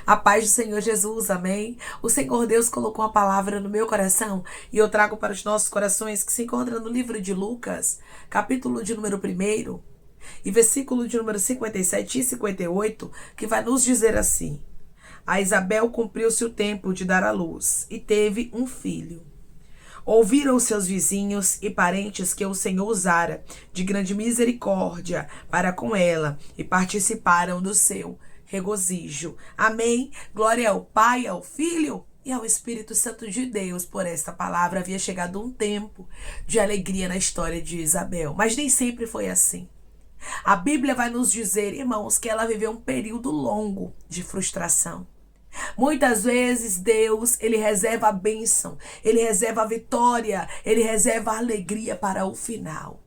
A paz do Senhor Jesus, amém? O Senhor Deus colocou uma palavra no meu coração e eu trago para os nossos corações que se encontra no livro de Lucas, capítulo de número 1 e versículo de número 57 e 58, que vai nos dizer assim: A Isabel cumpriu-se o tempo de dar à luz e teve um filho. Ouviram seus vizinhos e parentes que o Senhor usara de grande misericórdia para com ela e participaram do seu regozijo. Amém. Glória ao Pai, ao Filho e ao Espírito Santo de Deus. Por esta palavra havia chegado um tempo de alegria na história de Isabel, mas nem sempre foi assim. A Bíblia vai nos dizer, irmãos, que ela viveu um período longo de frustração. Muitas vezes Deus, ele reserva a bênção, ele reserva a vitória, ele reserva a alegria para o final.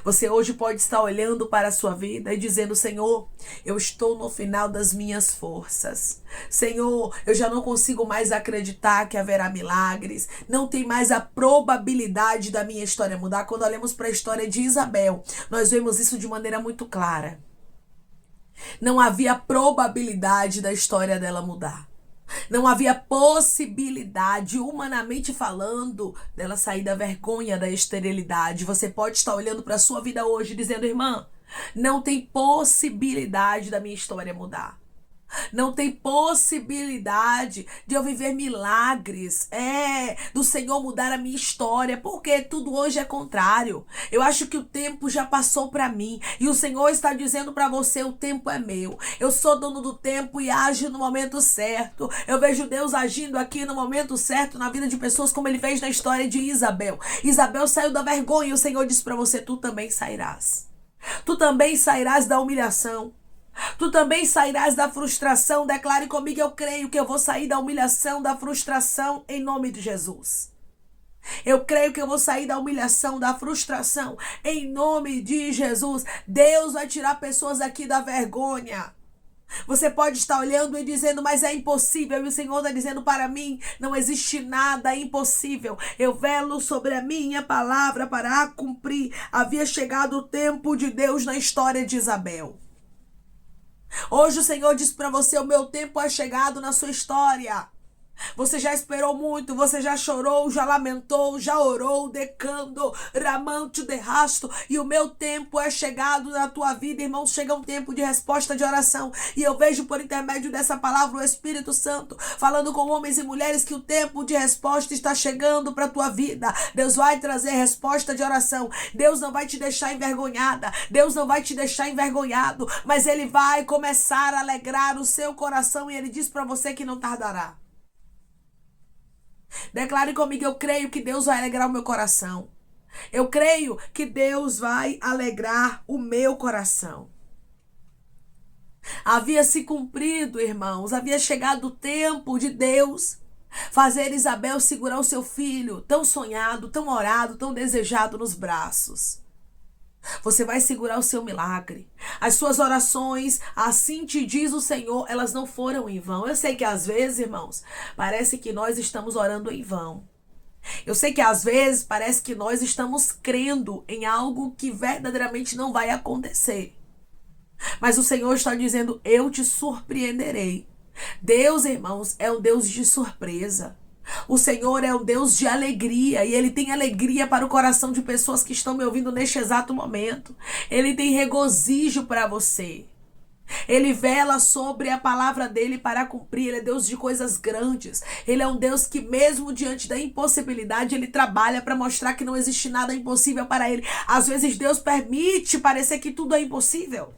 Você hoje pode estar olhando para a sua vida e dizendo: Senhor, eu estou no final das minhas forças. Senhor, eu já não consigo mais acreditar que haverá milagres. Não tem mais a probabilidade da minha história mudar. Quando olhamos para a história de Isabel, nós vemos isso de maneira muito clara. Não havia probabilidade da história dela mudar. Não havia possibilidade, humanamente falando, dela sair da vergonha da esterilidade. Você pode estar olhando para a sua vida hoje dizendo: irmã, não tem possibilidade da minha história mudar. Não tem possibilidade de eu viver milagres, do Senhor mudar a minha história, porque tudo hoje é contrário. Eu acho que o tempo já passou para mim e o Senhor está dizendo para você: o tempo é meu. Eu sou dono do tempo e ajo no momento certo. Eu vejo Deus agindo aqui no momento certo na vida de pessoas, como Ele fez na história de Isabel. Isabel saiu da vergonha e o Senhor disse para você: tu também sairás. Tu também sairás da humilhação. Tu também sairás da frustração. Declare comigo: eu creio que eu vou sair da humilhação, da frustração, em nome de Jesus. Eu creio que eu vou sair da humilhação, da frustração, em nome de Jesus. Deus vai tirar pessoas aqui da vergonha. Você pode estar olhando e dizendo: mas é impossível. E o Senhor está dizendo para mim: não existe nada impossível. Eu velo sobre a minha palavra para a cumprir. Havia chegado o tempo de Deus na história de Isabel. Hoje o Senhor diz para você: o meu tempo é chegado na sua história. Você já esperou muito, você já chorou, já lamentou, já orou, decando, ramante de rasto, e o meu tempo é chegado na tua vida, irmão. Chega um tempo de resposta de oração, e eu vejo por intermédio dessa palavra o Espírito Santo falando com homens e mulheres que o tempo de resposta está chegando para a tua vida. Deus vai trazer resposta de oração. Deus não vai te deixar envergonhada, Deus não vai te deixar envergonhado, mas Ele vai começar a alegrar o seu coração, e Ele diz para você que não tardará. Declare comigo: eu creio que Deus vai alegrar o meu coração. Eu creio que Deus vai alegrar o meu coração. Havia se cumprido, irmãos, havia chegado o tempo de Deus fazer Isabel segurar o seu filho, tão sonhado, tão orado, tão desejado, nos braços. Você vai segurar o seu milagre. As suas orações, assim te diz o Senhor, elas não foram em vão. Eu sei que às vezes, irmãos, parece que nós estamos orando em vão. Eu sei que às vezes parece que nós estamos crendo em algo que verdadeiramente não vai acontecer. Mas o Senhor está dizendo: eu te surpreenderei. Deus, irmãos, é um Deus de surpresa. O Senhor é um Deus de alegria, e Ele tem alegria para o coração de pessoas que estão me ouvindo neste exato momento. Ele tem regozijo para você. Ele vela sobre a palavra dele para cumprir. Ele é Deus de coisas grandes. Ele é um Deus que, mesmo diante da impossibilidade, Ele trabalha para mostrar que não existe nada impossível para Ele. Às vezes Deus permite parecer que tudo é impossível.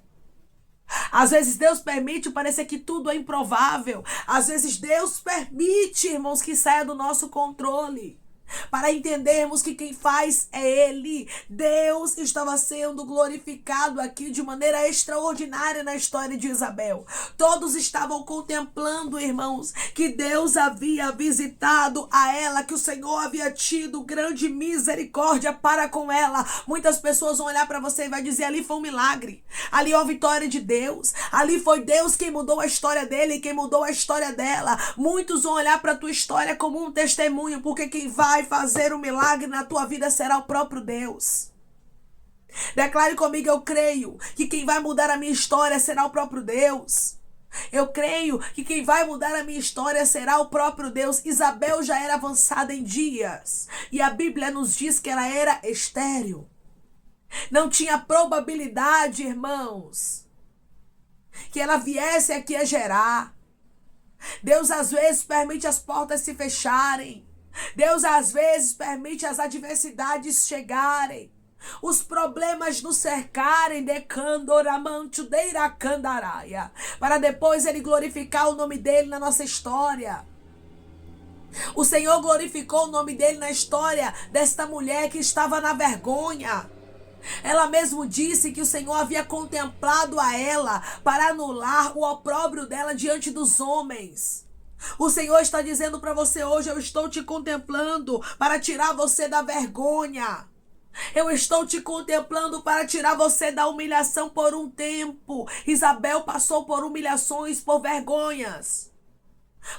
Às vezes Deus permite parecer que tudo é improvável. Às vezes Deus permite, irmãos, que saia do nosso controle, para entendermos que quem faz é Ele. Deus estava sendo glorificado aqui de maneira extraordinária na história de Isabel. Todos estavam contemplando, irmãos, que Deus havia visitado a ela, que o Senhor havia tido grande misericórdia para com ela. Muitas pessoas vão olhar para você e vai dizer: ali foi um milagre, ali houve vitória de Deus, ali foi Deus quem mudou a história dele, quem mudou a história dela. Muitos vão olhar para a tua história como um testemunho, porque quem vai fazer um milagre na tua vida será o próprio Deus. Declare comigo: eu creio que quem vai mudar a minha história será o próprio Deus. Eu creio que quem vai mudar a minha história será o próprio Deus. Isabel já era avançada em dias. E a Bíblia nos diz que ela era estéril. Não tinha probabilidade, irmãos, que ela viesse aqui a gerar. Deus às vezes permite as portas se fecharem. Deus às vezes permite as adversidades chegarem. Os problemas nos cercarem de candoramantudeira candaraia, para depois ele glorificar o nome dele na nossa história. O Senhor glorificou o nome dele na história desta mulher que estava na vergonha. Ela mesmo disse que o Senhor havia contemplado a ela para anular o opróbrio dela diante dos homens. O Senhor está dizendo para você hoje: eu estou te contemplando para tirar você da vergonha. Eu estou te contemplando para tirar você da humilhação por um tempo. Isabel passou por humilhações, por vergonhas,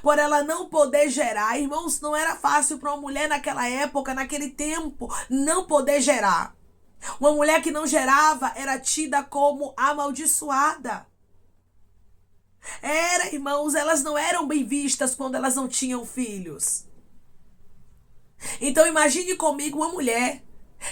por ela não poder gerar. Irmãos, não era fácil para uma mulher naquela época, naquele tempo, não poder gerar. Uma mulher que não gerava era tida como amaldiçoada. Irmãos, elas não eram bem vistas quando elas não tinham filhos. Então imagine comigo uma mulher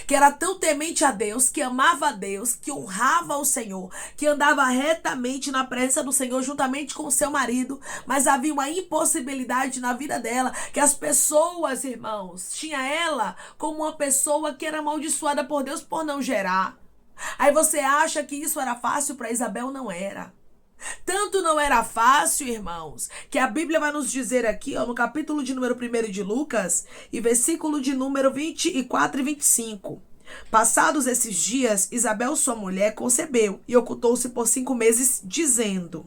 que era tão temente a Deus, que amava a Deus, que honrava o Senhor, que andava retamente na presença do Senhor juntamente com o seu marido, mas havia uma impossibilidade na vida dela, que as pessoas, irmãos, tinha ela como uma pessoa que era amaldiçoada por Deus por não gerar. Aí você acha que isso era fácil para Isabel? Não era. Tanto não era fácil, irmãos, que a Bíblia vai nos dizer aqui, no capítulo de número 1 de Lucas, e versículo de número 24 e 25. Passados esses dias, Isabel, sua mulher, concebeu e ocultou-se por 5 meses, dizendo: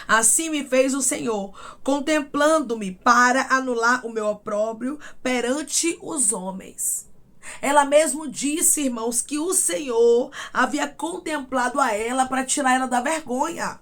assim me fez o Senhor, contemplando-me para anular o meu opróbrio perante os homens. Ela mesmo disse, irmãos, que o Senhor havia contemplado a ela para tirar ela da vergonha.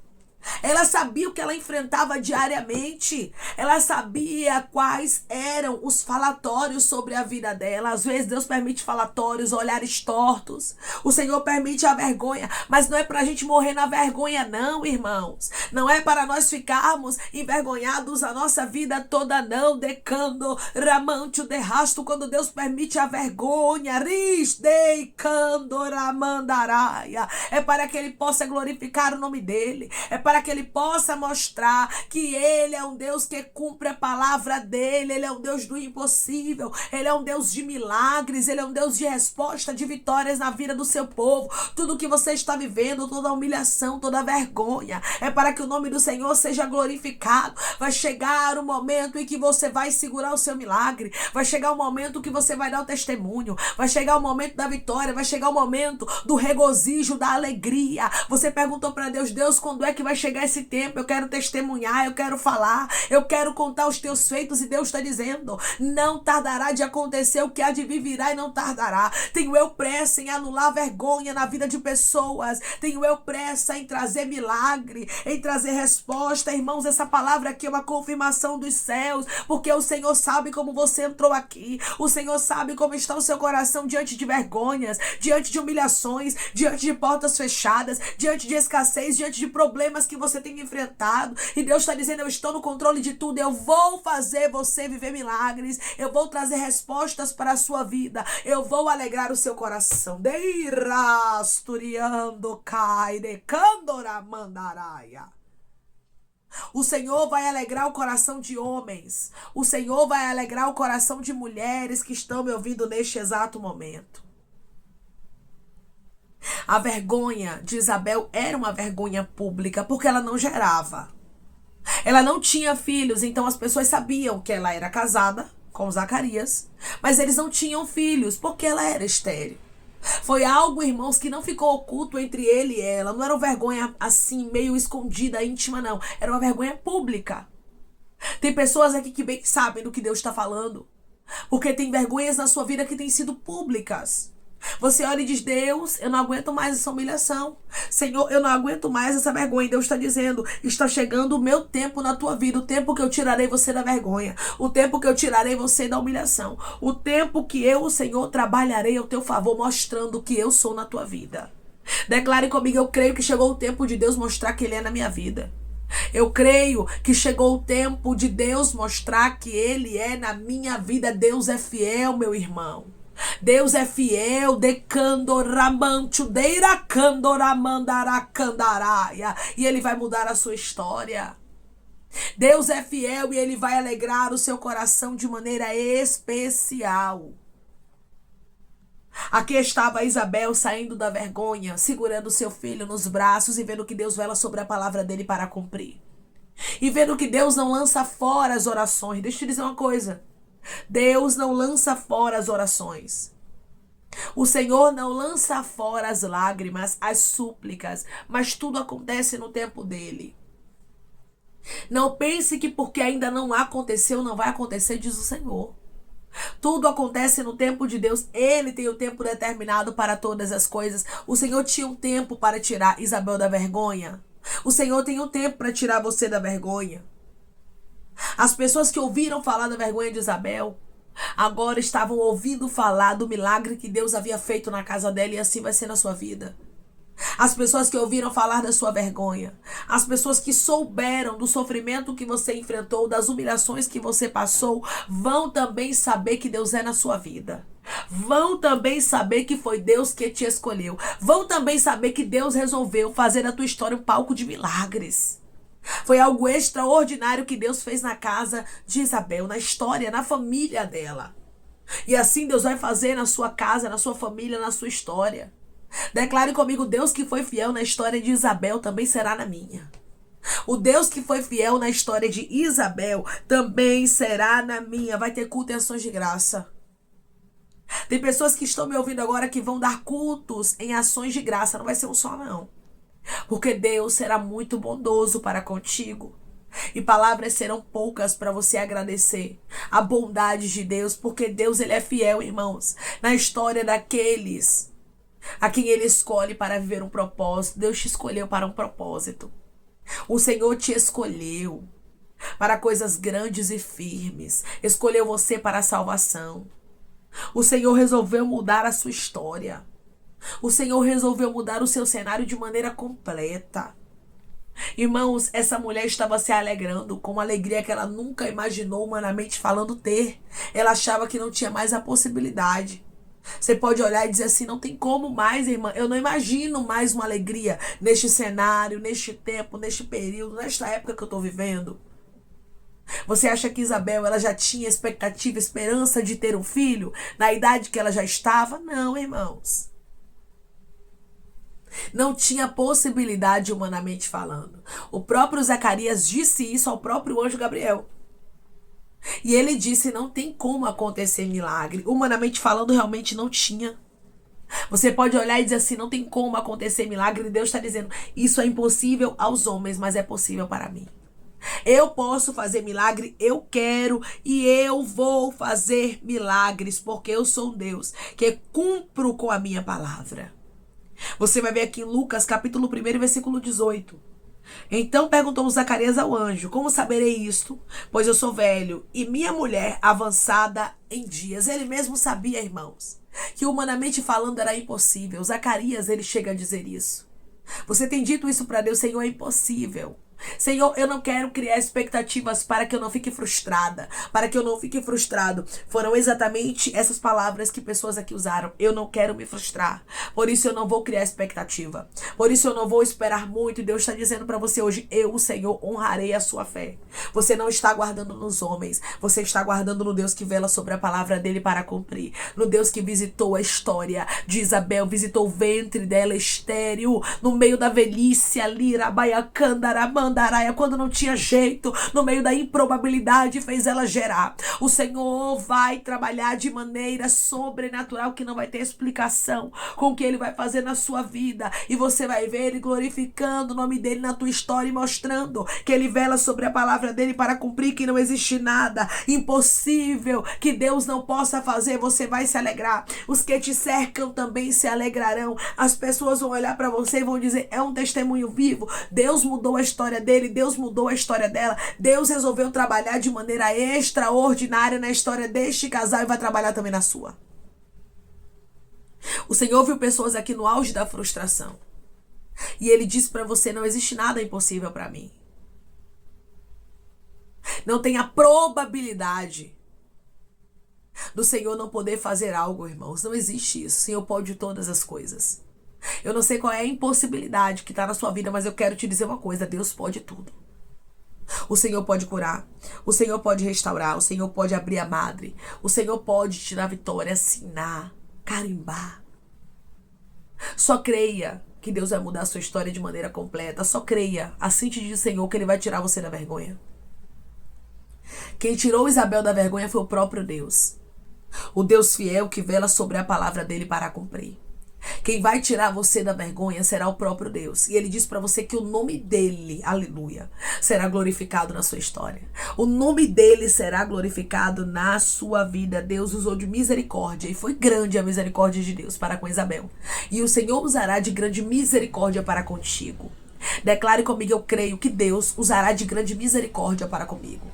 Ela sabia o que ela enfrentava diariamente. Ela sabia quais eram os falatórios sobre a vida dela. Às vezes Deus permite falatórios, olhares tortos. O Senhor permite a vergonha. Mas não é para a gente morrer na vergonha, não, irmãos. Não é para nós ficarmos envergonhados a nossa vida toda, não. Decando, ramante, de rasto, quando Deus permite a vergonha. Risdeicando, ramandaraia. É para que Ele possa glorificar o nome dEle. É para que Ele possa mostrar que Ele é um Deus que cumpre a palavra dEle. Ele é um Deus do impossível. Ele é um Deus de milagres. Ele é um Deus de resposta, de vitórias na vida do seu povo. Tudo que você está vivendo, toda a humilhação, toda a vergonha, é para que o nome do Senhor seja glorificado. Vai chegar o momento em que você vai segurar o seu milagre. Vai chegar o momento que você vai dar o testemunho. Vai chegar o momento da vitória. Vai chegar o momento do regozijo, da alegria. Você perguntou para Deus: Deus, quando é que vai chegar esse tempo? Eu quero testemunhar, eu quero falar, eu quero contar os teus feitos. E Deus está dizendo: não tardará de acontecer, o que há de vir virá e não tardará. Tenho eu pressa em anular a vergonha na vida de pessoas. Tenho eu pressa em trazer milagre, em trazer resposta. Irmãos, essa palavra aqui é uma confirmação dos céus, porque o Senhor sabe como você entrou aqui. O Senhor sabe como está o seu coração diante de vergonhas, diante de humilhações, diante de portas fechadas, diante de escassez, diante de problemas que você tem enfrentado. E Deus está dizendo: eu estou no controle de tudo. Eu vou fazer você viver milagres. Eu vou trazer respostas para a sua vida. Eu vou alegrar o seu coração. O Senhor vai alegrar o coração de homens. O Senhor vai alegrar o coração de mulheres que estão me ouvindo neste exato momento. A vergonha de Isabel era uma vergonha pública, porque ela não gerava. Ela não tinha filhos, então as pessoas sabiam que ela era casada com Zacarias, mas eles não tinham filhos, porque ela era estéril. Foi algo, irmãos, que não ficou oculto entre ele e ela. Não era uma vergonha assim, meio escondida, íntima, não. Era uma vergonha pública. Tem pessoas aqui que bem sabem do que Deus está falando, porque tem vergonhas na sua vida que têm sido públicas. Você olha e diz: Deus, eu não aguento mais essa humilhação. Senhor, eu não aguento mais essa vergonha. Deus está dizendo: está chegando o meu tempo na tua vida. O tempo que eu tirarei você da vergonha. O tempo que eu tirarei você da humilhação. O tempo que eu, o Senhor, trabalharei ao teu favor, mostrando que eu sou na tua vida. Declare comigo: eu creio que chegou o tempo de Deus mostrar que Ele é na minha vida. Eu creio que chegou o tempo de Deus mostrar que Ele é na minha vida. Deus é fiel, meu irmão. Deus é fiel, e Ele vai mudar a sua história. Deus é fiel e Ele vai alegrar o seu coração de maneira especial. Aqui estava Isabel saindo da vergonha, segurando seu filho nos braços e vendo que Deus vela sobre a palavra dele para cumprir. E vendo que Deus não lança fora as orações. Deixa eu te dizer uma coisa. Deus não lança fora as orações. O Senhor não lança fora as lágrimas, as súplicas, mas tudo acontece no tempo dele. Não pense que porque ainda não aconteceu, não vai acontecer, diz o Senhor. Tudo acontece no tempo de Deus. Ele tem o tempo determinado para todas as coisas. O Senhor tinha um tempo para tirar Isabel da vergonha. O Senhor tem um tempo para tirar você da vergonha. As pessoas que ouviram falar da vergonha de Isabel, agora estavam ouvindo falar do milagre que Deus havia feito na casa dela, e assim vai ser na sua vida. As pessoas que ouviram falar da sua vergonha, as pessoas que souberam do sofrimento que você enfrentou, das humilhações que você passou, vão também saber que Deus é na sua vida. Vão também saber que foi Deus que te escolheu. Vão também saber que Deus resolveu fazer da tua história um palco de milagres. Foi algo extraordinário que Deus fez na casa de Isabel, na história, na família dela. E assim Deus vai fazer na sua casa, na sua família, na sua história. Declare comigo: Deus que foi fiel na história de Isabel também será na minha. O Deus que foi fiel na história de Isabel também será na minha. Vai ter culto em ações de graça. Tem pessoas que estão me ouvindo agora que vão dar cultos em ações de graça. Não vai ser um só, não. Porque Deus será muito bondoso para contigo. E palavras serão poucas para você agradecer a bondade de Deus. Porque Deus, Ele é fiel, irmãos. Na história daqueles a quem Ele escolhe para viver um propósito. Deus te escolheu para um propósito. O Senhor te escolheu para coisas grandes e firmes. Escolheu você para a salvação. O Senhor resolveu mudar a sua história. O Senhor resolveu mudar o seu cenário de maneira completa. Irmãos, essa mulher estava se alegrando com uma alegria que ela nunca imaginou, humanamente falando, ter. Ela achava que não tinha mais a possibilidade. Você pode olhar e dizer assim: não tem como mais, irmã. Eu não imagino mais uma alegria neste cenário, neste tempo, neste período, nesta época que eu estou vivendo. Você acha que Isabel ela já tinha expectativa, esperança de ter um filho na idade que ela já estava? Não, irmãos. Não tinha possibilidade, humanamente falando. O próprio Zacarias disse isso ao próprio anjo Gabriel. E ele disse: não tem como acontecer milagre. Humanamente falando, realmente não tinha. Você pode olhar e dizer assim: não tem como acontecer milagre. E Deus está dizendo: isso é impossível aos homens, mas é possível para mim. Eu posso fazer milagre, eu quero e eu vou fazer milagres, porque eu sou um Deus que cumpro com a minha palavra. Você vai ver aqui em Lucas, capítulo 1, versículo 18. Então perguntou Zacarias ao anjo: como saberei isto? Pois eu sou velho e minha mulher avançada em dias. Ele mesmo sabia, irmãos, que humanamente falando era impossível. Zacarias, ele chega a dizer isso. Você tem dito isso para Deus: Senhor, é impossível. Senhor, eu não quero criar expectativas para que eu não fique frustrada, para que eu não fique frustrado. Foram exatamente essas palavras que pessoas aqui usaram. Eu não quero me frustrar, por isso eu não vou criar expectativa, por isso eu não vou esperar muito. E Deus está dizendo para você hoje: eu, o Senhor, honrarei a sua fé. Você não está guardando nos homens, você está guardando no Deus que vela sobre a palavra dele para cumprir, no Deus que visitou a história de Isabel, visitou o ventre dela estéril, no meio da velhice ali, Rabaiacandaraman, quando não tinha jeito, no meio da improbabilidade, fez ela gerar. O Senhor vai trabalhar de maneira sobrenatural que não vai ter explicação com o que Ele vai fazer na sua vida, e você vai ver Ele glorificando o nome dEle na tua história e mostrando que Ele vela sobre a palavra dEle para cumprir, que não existe nada impossível que Deus não possa fazer. Você vai se alegrar, os que te cercam também se alegrarão. As pessoas vão olhar para você e vão dizer: é um testemunho vivo. Deus mudou a história dele, Deus mudou a história dela. Deus resolveu trabalhar de maneira extraordinária na história deste casal e vai trabalhar também na sua. O Senhor viu pessoas aqui no auge da frustração e Ele disse para você: não existe nada impossível para mim. Não tem a probabilidade do Senhor não poder fazer algo, irmãos. Não existe isso. O Senhor pode todas as coisas. Eu não sei qual é a impossibilidade que está na sua vida, mas eu quero te dizer uma coisa: Deus pode tudo. O Senhor pode curar, o Senhor pode restaurar, o Senhor pode abrir a madre, o Senhor pode te dar vitória, assinar, carimbar. Só creia que Deus vai mudar a sua história de maneira completa. Só creia, assim te diz o Senhor, que Ele vai tirar você da vergonha. Quem tirou Isabel da vergonha foi o próprio Deus. O Deus fiel que vela sobre a palavra dele para cumprir. Quem vai tirar você da vergonha será o próprio Deus. E ele diz para você que o nome dele, aleluia, será glorificado na sua história. O nome dele será glorificado na sua vida. Deus usou de misericórdia, e foi grande a misericórdia de Deus para com Isabel. E o Senhor usará de grande misericórdia para contigo. Declare comigo: eu creio que Deus usará de grande misericórdia para comigo.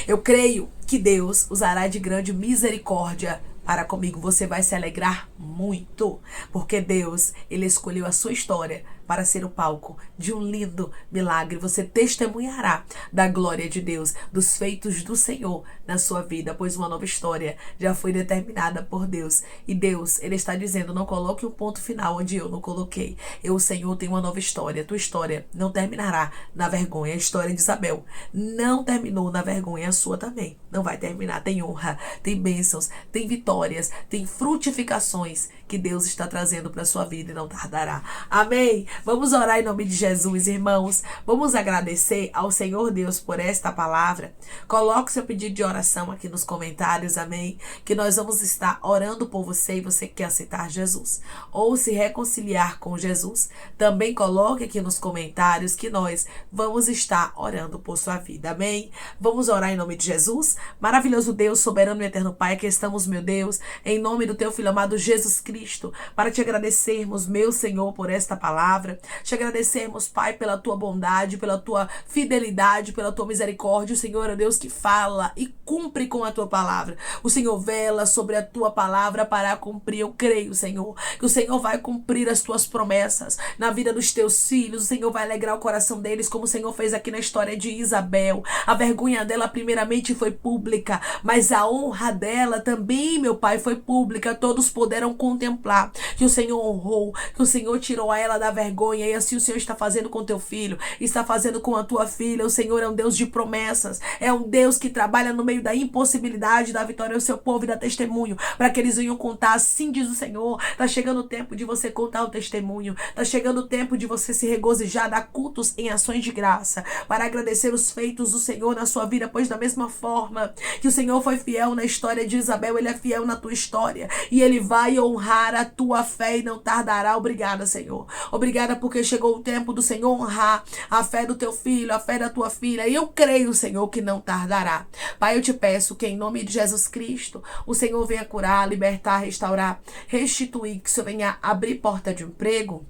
Eu creio que Deus usará de grande misericórdia para comigo. Você vai se alegrar muito, porque Deus, Ele escolheu a sua história para ser o palco de um lindo milagre. Você testemunhará da glória de Deus, dos feitos do Senhor na sua vida, pois uma nova história já foi determinada por Deus. E Deus, Ele está dizendo: não coloque um ponto final onde eu não coloquei. Eu, o Senhor, tenho uma nova história. Tua história não terminará na vergonha. A história de Isabel não terminou na vergonha. A sua também não vai terminar. Tem honra, tem bênçãos, tem vitórias, tem frutificações que Deus está trazendo para a sua vida e não tardará. Amém? Vamos orar em nome de Jesus, irmãos. Vamos agradecer ao Senhor Deus por esta palavra. Coloque seu pedido de oração aqui nos comentários, amém? Que nós vamos estar orando por você e você que quer aceitar Jesus ou se reconciliar com Jesus. Também coloque aqui nos comentários que nós vamos estar orando por sua vida, amém? Vamos orar em nome de Jesus. Maravilhoso Deus, soberano e eterno Pai, que estamos, meu Deus, em nome do teu Filho amado Jesus Cristo, para te agradecermos, meu Senhor, por esta palavra. Te agradecermos, Pai, pela tua bondade, pela tua fidelidade, pela tua misericórdia. O Senhor é Deus que fala e cumpre com a tua palavra. O Senhor vela sobre a tua palavra para cumprir. Eu creio, Senhor, que o Senhor vai cumprir as tuas promessas na vida dos teus filhos. O Senhor vai alegrar o coração deles, como o Senhor fez aqui na história de Isabel. A vergonha dela primeiramente foi pública, mas a honra dela também, meu Pai, foi pública. Todos puderam contemplar que o Senhor honrou, que o Senhor tirou ela da vergonha. E assim o Senhor está fazendo com teu filho, está fazendo com a tua filha. O Senhor é um Deus de promessas, é um Deus que trabalha no meio da impossibilidade, da vitória ao seu povo e da testemunho, para que eles venham contar. Assim diz o Senhor. Tá chegando o tempo de você contar o testemunho, tá chegando o tempo de você se regozijar, dar cultos em ações de graça, para agradecer os feitos do Senhor na sua vida, pois da mesma forma que o Senhor foi fiel na história de Isabel, Ele é fiel na tua história, e Ele vai honrar a tua fé e não tardará. Obrigada, Senhor. Obrigada porque chegou o tempo do Senhor honrar a fé do teu filho, a fé da tua filha. E eu creio, Senhor, que não tardará. Pai, eu te peço que em nome de Jesus Cristo, o Senhor venha curar, libertar, restaurar, restituir, que o Senhor venha abrir porta de emprego,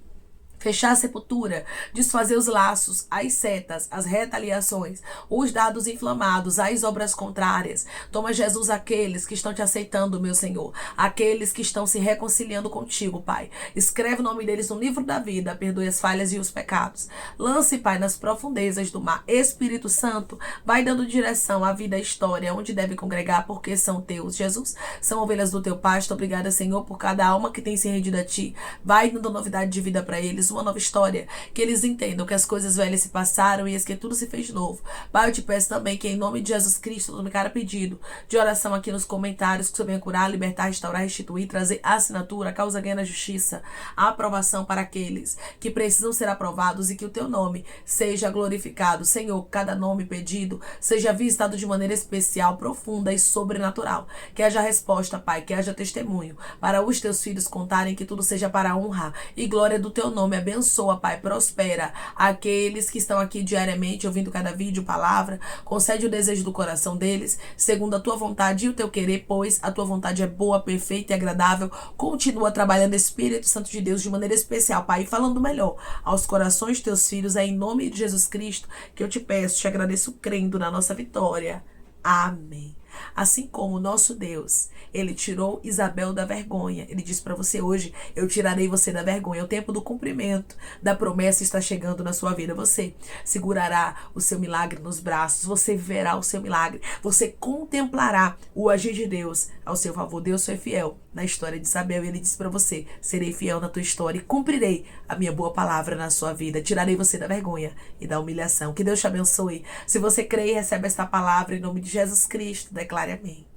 fechar a sepultura, desfazer os laços, as setas, as retaliações, os dados inflamados, as obras contrárias. Toma, Jesus, aqueles que estão te aceitando, meu Senhor, aqueles que estão se reconciliando contigo, Pai. Escreve o nome deles no livro da vida, perdoe as falhas e os pecados. Lance, Pai, nas profundezas do mar. Espírito Santo, vai dando direção à vida, à história, onde deve congregar, porque são teus, Jesus. São ovelhas do teu pasto. Obrigada, Senhor, por cada alma que tem se rendido a ti. Vai dando novidade de vida para eles, uma nova história, que eles entendam que as coisas velhas se passaram e que tudo se fez novo. Pai, eu te peço também que em nome de Jesus Cristo, tome cada pedido de oração aqui nos comentários, que o Senhor venha curar, libertar, restaurar, restituir, trazer assinatura, causa ganha na justiça, a aprovação para aqueles que precisam ser aprovados e que o teu nome seja glorificado. Senhor, cada nome pedido seja visitado de maneira especial, profunda e sobrenatural. Que haja resposta, Pai, que haja testemunho para os teus filhos contarem, que tudo seja para a honra e glória do teu nome. Abençoa, Pai, prospera aqueles que estão aqui diariamente ouvindo cada vídeo, palavra. Concede o desejo do coração deles, segundo a tua vontade e o teu querer, pois a tua vontade é boa, perfeita e agradável. Continua trabalhando, Espírito Santo de Deus, de maneira especial, Pai, falando melhor aos corações de teus filhos. É em nome de Jesus Cristo que eu te peço, te agradeço crendo na nossa vitória. Amém. Assim como o nosso Deus, ele tirou Isabel da vergonha. Ele diz para você hoje, eu tirarei você da vergonha. O tempo do cumprimento da promessa está chegando na sua vida. Você segurará o seu milagre nos braços, você verá o seu milagre, você contemplará o agir de Deus ao seu favor. Deus foi fiel na história de Isabel e ele disse para você, serei fiel na tua história e cumprirei a minha boa palavra na sua vida. Tirarei você da vergonha e da humilhação. Que Deus te abençoe. Se você crê e recebe esta palavra em nome de Jesus Cristo, declare amém.